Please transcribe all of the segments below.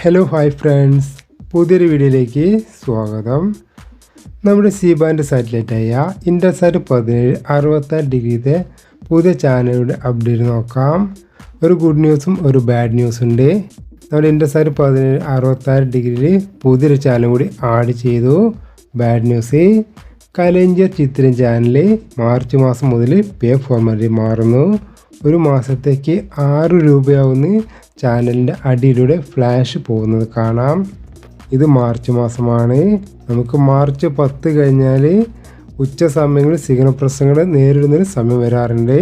Hello hi friends, പുതിയൊരു വീഡിയോയിലേക്ക് സ്വാഗതം. നമ്മുടെ സി ബാൻഡ് സാറ്റലൈറ്റായ ഇൻഡസാറ്റ് 17 66 ഡിഗ്രിത്തെ പുതിയ ചാനലുകളുടെ അപ്ഡേറ്റ് നോക്കാം. ഒരു ഗുഡ് ന്യൂസും ഒരു ബാഡ് ന്യൂസും ഉണ്ട്. നമ്മുടെ ഇൻഡസാറ്റ് 17 66 ഡിഗ്രിയിൽ പുതിയൊരു ചാനൽ കൂടി ആഡ് ചെയ്തു. ബാഡ് ന്യൂസ്, കലൈഞ്ജർ ചിത്രം ചാനൽ മാർച്ച് മാസം മുതൽ പേ ഫോർമാറ്റിൽ മാറുന്നു. ഒരു മാസത്തേക്ക് 6 രൂപയാവുന്ന ചാനലിൻ്റെ അടിയിലൂടെ ഫ്ലാഷ് പോകുന്നത് കാണാം. ഇത് മാർച്ച് മാസമാണ്. നമുക്ക് മാർച്ച് 10 കഴിഞ്ഞാൽ ഉച്ച സമയങ്ങളിൽ സിഗ്നൽ പ്രശ്നങ്ങൾ നേരിടുന്നൊരു സമയം വരാറുണ്ട്.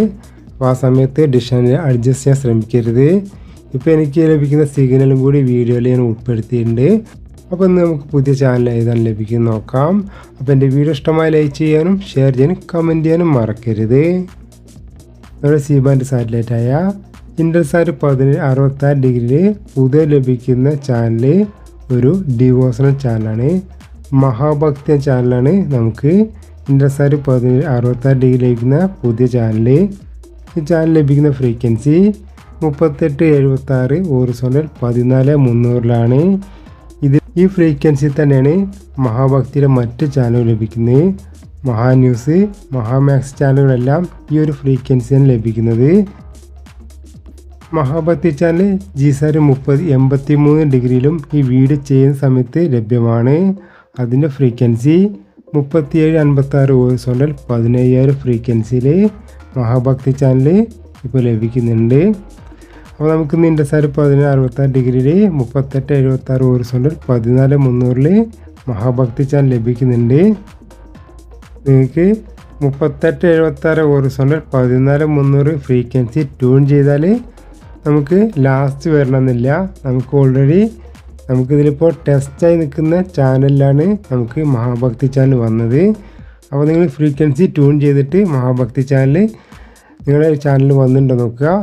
അപ്പോൾ ആ സമയത്ത് ഡിഷനിൽ അഡ്ജസ്റ്റ് ചെയ്യാൻ ശ്രമിക്കരുത്. ഇപ്പോൾ എനിക്ക് ലഭിക്കുന്ന സിഗ്നലും കൂടി വീഡിയോയിൽ ഞാൻ ഉൾപ്പെടുത്തിയിട്ടുണ്ട്. അപ്പോൾ ഇന്ന് നമുക്ക് പുതിയ ചാനൽ ഏതാണ് ലഭിക്കുന്നത് നോക്കാം. അപ്പോൾ എൻ്റെ വീഡിയോ ഇഷ്ടമായി ലൈക്ക് ചെയ്യാനും ഷെയർ ചെയ്യാനും കമൻറ്റ് ചെയ്യാനും മറക്കരുത്. നമ്മുടെ സി ബാൻഡ് സാറ്റലൈറ്റായ ഇൻഡസാറ്റ് 17 66 ഡിഗ്രിയിൽ പുതിയ ലഭിക്കുന്ന ചാനൽ ഒരു ഡിവോഷണൽ ചാനലാണ്. മഹാഭക്തി ചാനലാണ്. നമുക്ക് ഇൻഡസാറ്റ് 17 66 ഡിഗ്രി ലഭിക്കുന്ന പുതിയ ചാനൽ. ഈ ചാനൽ ലഭിക്കുന്ന ഫ്രീക്വൻസി 3876 ഹൊറിസോണ്ടൽ 14300 ഈ ഫ്രീക്വൻസി തന്നെയാണ് മഹാഭക്തിയുടെ മറ്റ് ചാനലുകൾ ലഭിക്കുന്നത്. മഹാ ന്യൂസ്, മഹാമാക്സ് ചാനലുകളെല്ലാം ഈ ഒരു ഫ്രീക്വൻസിയാണ് ലഭിക്കുന്നത്. മഹാഭക്തി ചാനൽ ജിസാറ്റ് 30 83 ഡിഗ്രിയിലും ഈ വീഡിയോ ചെയ്യുന്ന സമയത്ത് ലഭ്യമാണ്. അതിൻ്റെ ഫ്രീക്വൻസി 3756 ഹൊറിസോണ്ടൽ 17000 ഫ്രീക്വൻസിയിൽ മഹാഭക്തി ചാനൽ ഇപ്പോൾ ലഭിക്കുന്നുണ്ട്. അപ്പോൾ നമുക്ക് ഇൻഡസാറ്റ് 17 66 ഡിഗ്രിയിൽ 3876 ഹൊറിസോണ്ടൽ 14300 മഹാഭക്തി ചാനൽ ലഭിക്കുന്നുണ്ട്. നിങ്ങൾക്ക് 3876 ഹൊറിസോണ്ടൽ 14300 ഫ്രീക്വൻസി ട്യൂൺ ചെയ്താൽ നമുക്ക് ലാസ്റ്റ് വരണമെന്നില്ല. നമുക്കിതിലിപ്പോൾ ടെസ്റ്റായി നിൽക്കുന്ന ചാനലിലാണ് നമുക്ക് മഹാഭക്തി ചാനൽ വന്നത്. അപ്പോൾ നിങ്ങൾ ഫ്രീക്വൻസി ട്യൂൺ ചെയ്തിട്ട് മഹാഭക്തി ചാനൽ നിങ്ങളുടെ ചാനൽ വന്നിട്ടുണ്ടോ നോക്കുക.